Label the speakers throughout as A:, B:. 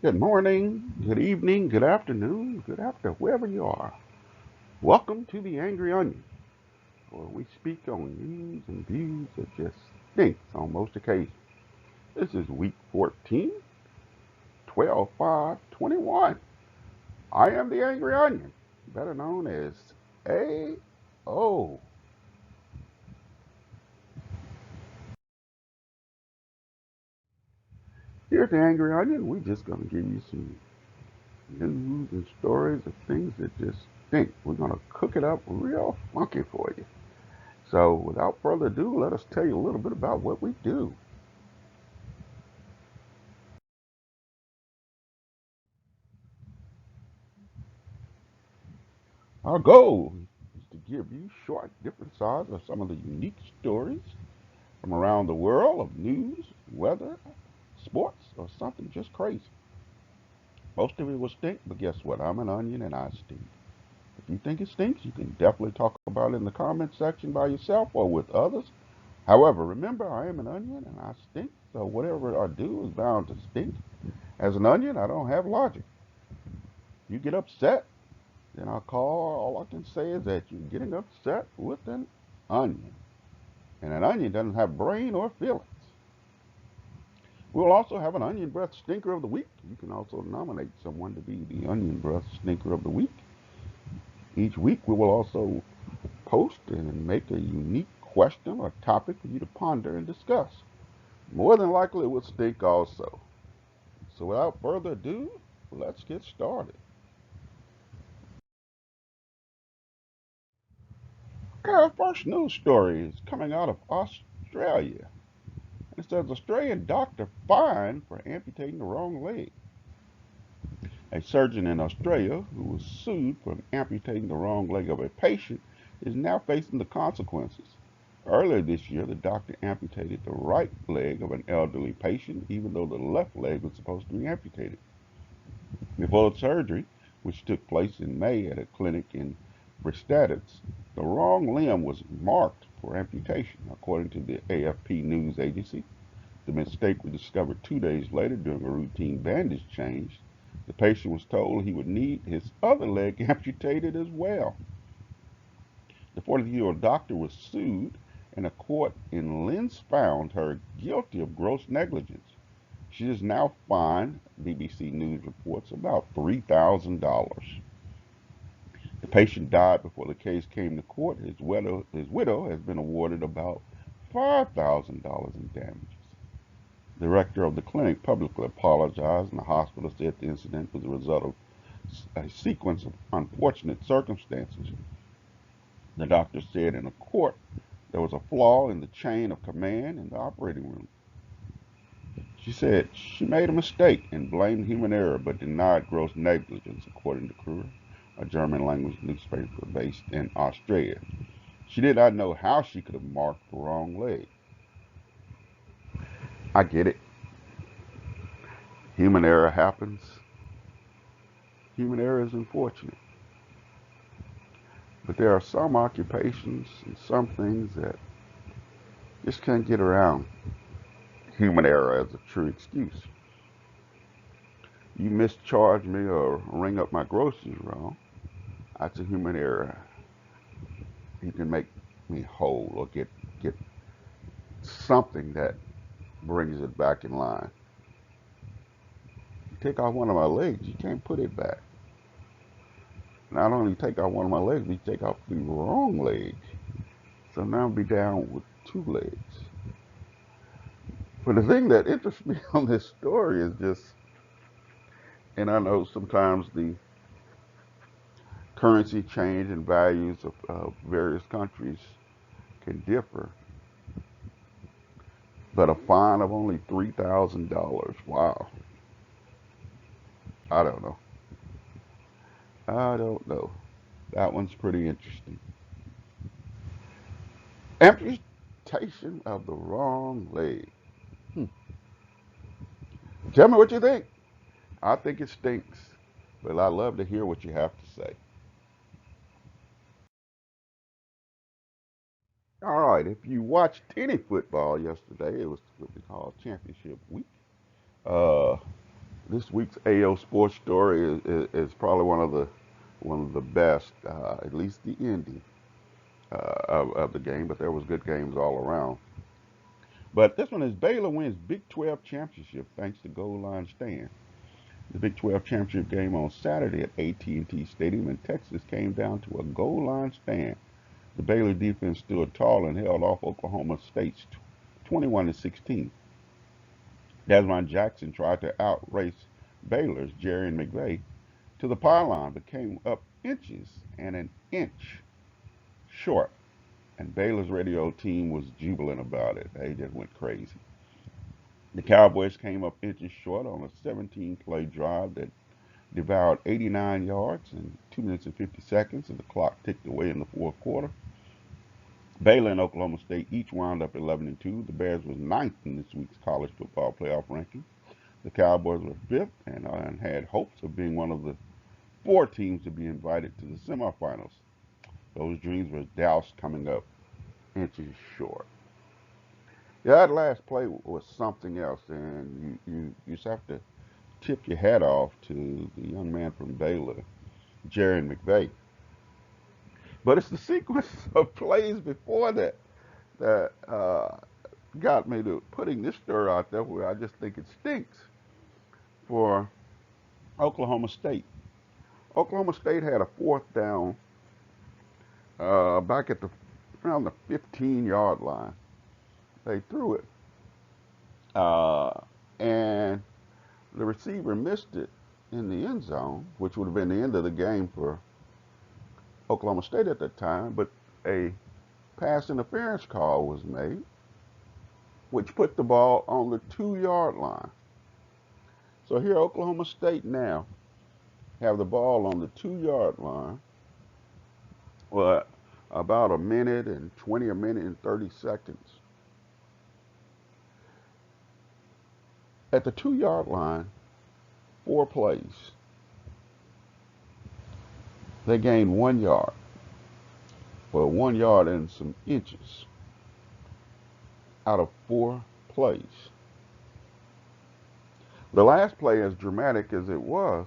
A: Good morning, good evening, good afternoon, good after wherever you are. Welcome to the Angry Onion, where we speak on news and views that just stinks on most occasions. This is week 14, 12/5/21. I am the Angry Onion, better known as A.O. Here at the Angry Onion, we're just going to give you some news and stories of things that just stink. We're going to cook it up real funky for you. So, without further ado, let us tell you a little bit about what we do. Our goal is to give you short, different sides of some of the unique stories from around the world of news, weather, sports, or something just crazy. Most of it will stink, but guess what? I'm an onion and I stink. If you think it stinks, you can definitely talk about it in the comment section by yourself or with others. However, remember, I am an onion and I stink, so whatever I do is bound to stink. As an onion, I don't have logic. You get upset, then all I can say is that you're getting upset with an onion. And an onion doesn't have brain or feelings. We'll also have an onion breath stinker of the week. You can also nominate someone to be the onion breath stinker of the week. Each week we will also post and make a unique question or topic for you to ponder and discuss. More than likely it will stink also. So without further ado, let's get started. Okay, our first news story is coming out of Australia. It says Australian doctor fined for amputating the wrong leg. A surgeon in Australia who was sued for amputating the wrong leg of a patient is now facing the consequences. Earlier this year, the doctor amputated the right leg of an elderly patient, even though the left leg was supposed to be amputated. Before the surgery, which took place in May at a clinic in Bristadettes, the wrong limb was marked for amputation, according to the AFP news agency. The mistake was discovered 2 days later during a routine bandage change. The patient was told he would need his other leg amputated as well. The 40-year-old doctor was sued, and a court in Linz found her guilty of gross negligence. She is now fined, BBC News reports, about $3,000. The patient died before the case came to court. His widow has been awarded about $5,000 in damages. The director of the clinic publicly apologized, and the hospital said the incident was the result of a sequence of unfortunate circumstances. The doctor said in a court there was a flaw in the chain of command in the operating room. She said she made a mistake and blamed human error but denied gross negligence, according to Kruger, a German language newspaper based in Australia. She did not know how she could have marked the wrong leg. I get it. Human error happens. Human error is unfortunate. But there are some occupations and some things that just can't get around human error as a true excuse. You mischarge me or ring up my groceries wrong, that's a human error. You can make me whole or get something that brings it back in line. You take off one of my legs, you can't put it back. Not only take off one of my legs, but you take off the wrong leg. So now I'll be down with two legs. But the thing that interests me on this story is just, and I know sometimes the currency change and values of various countries can differ, but a fine of only $3,000. Wow. I don't know. I don't know. That one's pretty interesting. Amputation of the wrong leg. Hmm. Tell me what you think. I think it stinks, but I love to hear what you have to say. All right, if you watched any football yesterday, it was what we call championship week. Uh, This week's AO sports story is probably one of the best, at least the ending of the game. But there was good games all around. But this one is Baylor wins Big 12 championship thanks to goal line stand. The Big 12 championship game on Saturday at AT&T Stadium in Texas came down to a goal line stand. The Baylor defense stood tall and held off Oklahoma State's 21-16. Desmond Jackson tried to outrace Baylor's Jerry McVeigh to the pylon, but came up inches and an inch short. And Baylor's radio team was jubilant about it. They just went crazy. The Cowboys came up inches short on a 17-play drive that devoured 89 yards in 2 minutes and 50 seconds as the clock ticked away in the fourth quarter. Baylor and Oklahoma State each wound up 11-2. The Bears was ninth in this week's college football playoff ranking. The Cowboys were fifth and had hopes of being one of the four teams to be invited to the semifinals. Those dreams were doused coming up inches short. Yeah, that last play was something else, and you just have to tip your hat off to the young man from Baylor, Jerry McVeigh. But it's the sequence of plays before that got me to putting this story out there where I just think it stinks for Oklahoma State. Oklahoma State had a fourth down back at around the 15-yard line. They threw it, and the receiver missed it in the end zone, which would have been the end of the game for Oklahoma State at that time. But a pass interference call was made, which put the ball on the 2-yard line. So here Oklahoma State now have the ball on the 2-yard line. Well, about a minute and 20, a minute and 30 seconds. At the 2-yard line, 4 plays. They gained 1 yard. Well, 1 yard and some inches out of 4 plays. The last play, as dramatic as it was,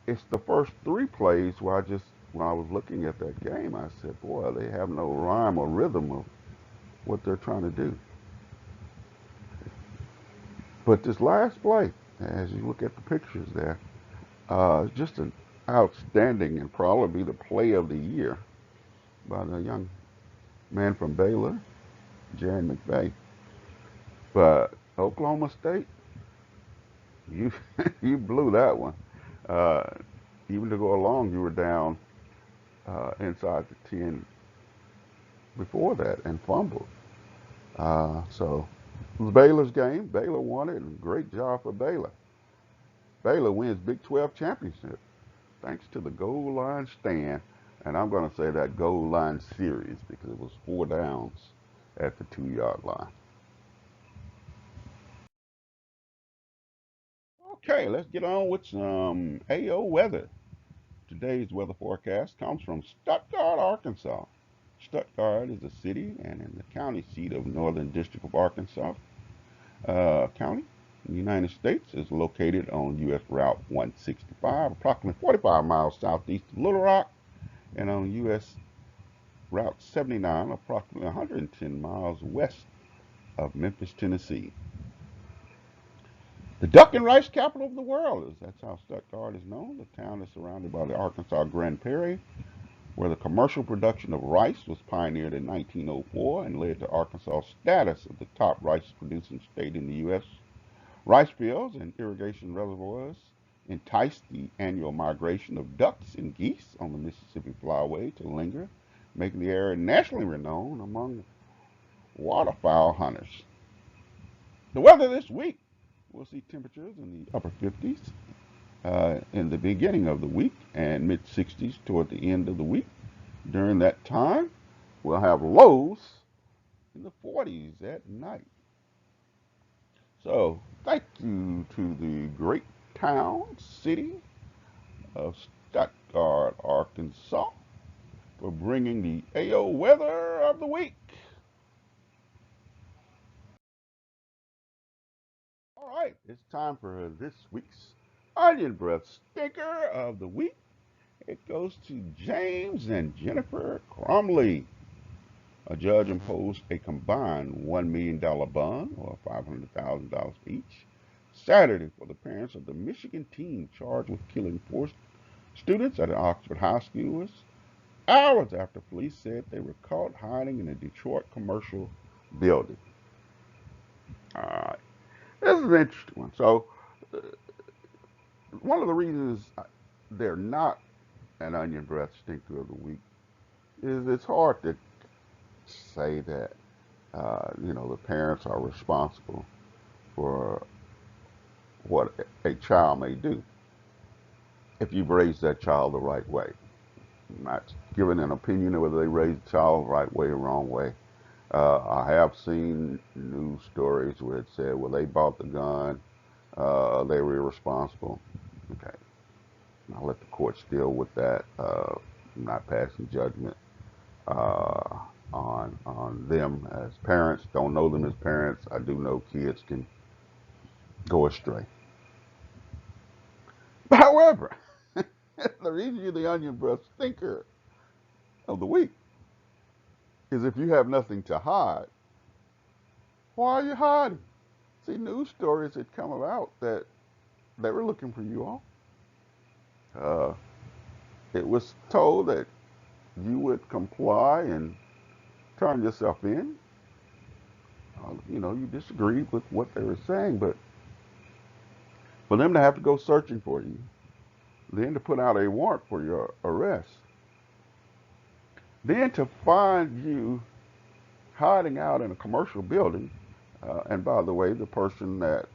A: it's the first 3 plays where when I was looking at that game, I said, boy, they have no rhyme or rhythm of what they're trying to do. But this last play, as you look at the pictures there, just an outstanding and probably the play of the year by the young man from Baylor, Jerry McVeigh. But Oklahoma State, you you blew that one. Uh, Even to go along, you were down inside the 10 before that and fumbled. So it was Baylor's game. Baylor won it, and great job for Baylor. Baylor wins Big 12 championship thanks to the goal line stand. And I'm going to say that goal line series because it was 4 downs at the 2-yard line. Okay, let's get on with some AO weather. Today's weather forecast comes from Stuttgart, Arkansas. Stuttgart is a city and in the county seat of Northern District of Arkansas County in the United States. Is located on U.S. Route 165, approximately 45 miles southeast of Little Rock, and on U.S. Route 79, approximately 110 miles west of Memphis, Tennessee. The duck and rice capital of the world, that's how Stuttgart is known. The town is surrounded by the Arkansas Grand Prairie, where the commercial production of rice was pioneered in 1904 and led to Arkansas' status as the top rice-producing state in the U.S. Rice fields and irrigation reservoirs enticed the annual migration of ducks and geese on the Mississippi Flyway to linger, making the area nationally renowned among waterfowl hunters. The weather this week, we'll see temperatures in the upper 50s in the beginning of the week and mid 60s toward the end of the week. During that time, we'll have lows in the 40s at night. So, thank you to the great town, city of Stuttgart, Arkansas, for bringing the AO weather of the week. All right, it's time for this week's Onion Breath Stinker of the Week. It goes to James and Jennifer Crumley. A judge imposed a combined $1 million bond, or $500,000 each, Saturday for the parents of the Michigan teen charged with killing four students at an Oxford high school hours after police said they were caught hiding in a Detroit commercial building. All right, this is an interesting one. So, uh, one of the reasons they're not an onion breath stinker of the week is it's hard to say that the parents are responsible for what a child may do if you've raised that child the right way. I'm not giving an opinion of whether they raised the child the right way or wrong way. I have seen news stories where it said, well, they bought the gun, they were irresponsible. Okay, I'll let the courts deal with that. I'm not passing judgment uh, on them as parents. Don't know them as parents. I do know kids can go astray. However, the reason you're the onion breath stinker of the week is if you have nothing to hide, why are you hiding? See, news stories had come about that they were looking for you all. Uh, it was told that you would comply and turn yourself in. You disagreed with what they were saying, but for them to have to go searching for you, then to put out a warrant for your arrest, then to find you hiding out in a commercial building, and by the way, the person that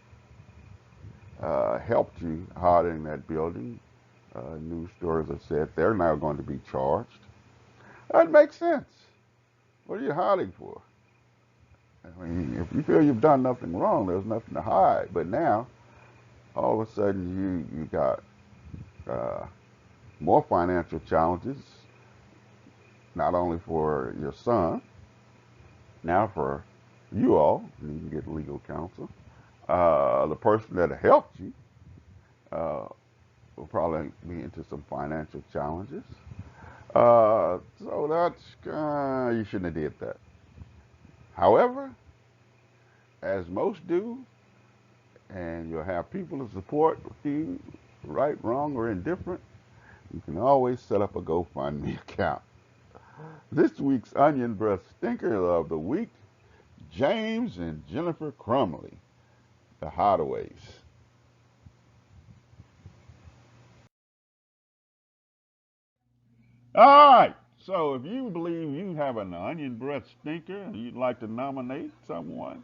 A: helped you hide in that building, news stories have said they're now going to be charged. That makes sense. What are you hiding for? I mean, if you feel you've done nothing wrong, there's nothing to hide. But now, all of a sudden, you got uh, more financial challenges, not only for your son, now for you all, you can get legal counsel. The person that helped you uh, will probably be into some financial challenges. So that's you shouldn't have did that. However, as most do, and you'll have people to support you, right, wrong, or indifferent, you can always set up a GoFundMe account. This week's Onion Breath Stinker of the Week, James and Jennifer Crumley, the Hideaways. All right. So if you believe you have an onion breath stinker and you'd like to nominate someone,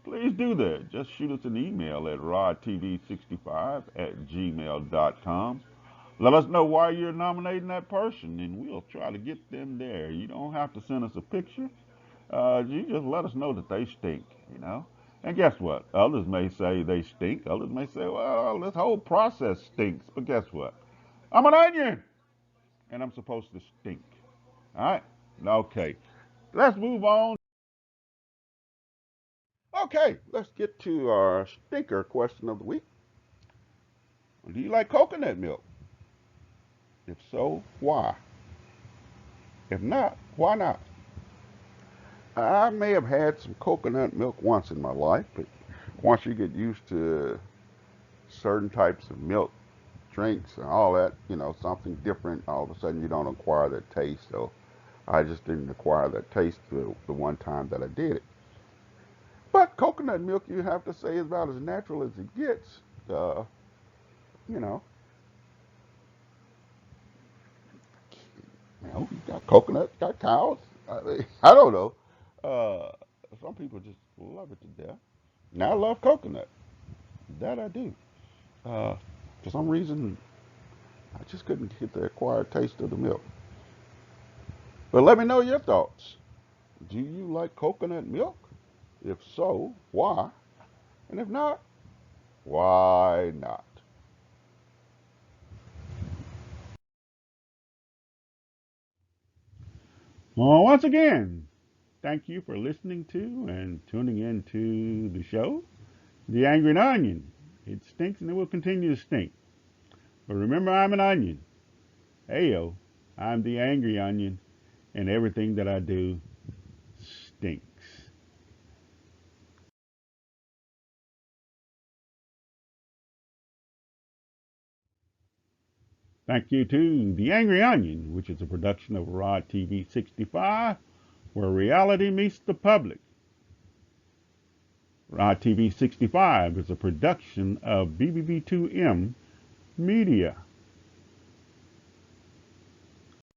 A: please do that. Just shoot us an email at rodtv65@gmail.com. Let us know why you're nominating that person, and we'll try to get them there. You don't have to send us a picture. You just let us know that they stink. And guess what? Others may say they stink. Others may say, well, this whole process stinks. But guess what? I'm an onion, and I'm supposed to stink. All right? Okay. Let's move on. Okay, let's get to our stinker question of the week. Do you like coconut milk? If so, why? If not, why not? I may have had some coconut milk once in my life, but once you get used to certain types of milk drinks and all that, something different, all of a sudden you don't acquire that taste. So I just didn't acquire that taste the one time that I did it. But coconut milk, you have to say, is about as natural as it gets. You know, you got coconut, got cows. I don't know. Uh, some people just love it to death. Now I love coconut. That I do. Uh, for some reason, I just couldn't get the acquired taste of the milk. But let me know your thoughts. Do you like coconut milk? If so, why? And if not, why not? Well, once again, thank you for listening to and tuning in to the show. The angry onion. It stinks and it will continue to stink. But remember, I'm an onion. Ayo, I'm the angry onion, and everything that I do stinks. Thank you to The Angry Onion, which is a production of Rod TV 65, where reality meets the public. Rod TV 65 is a production of BBB2M Media.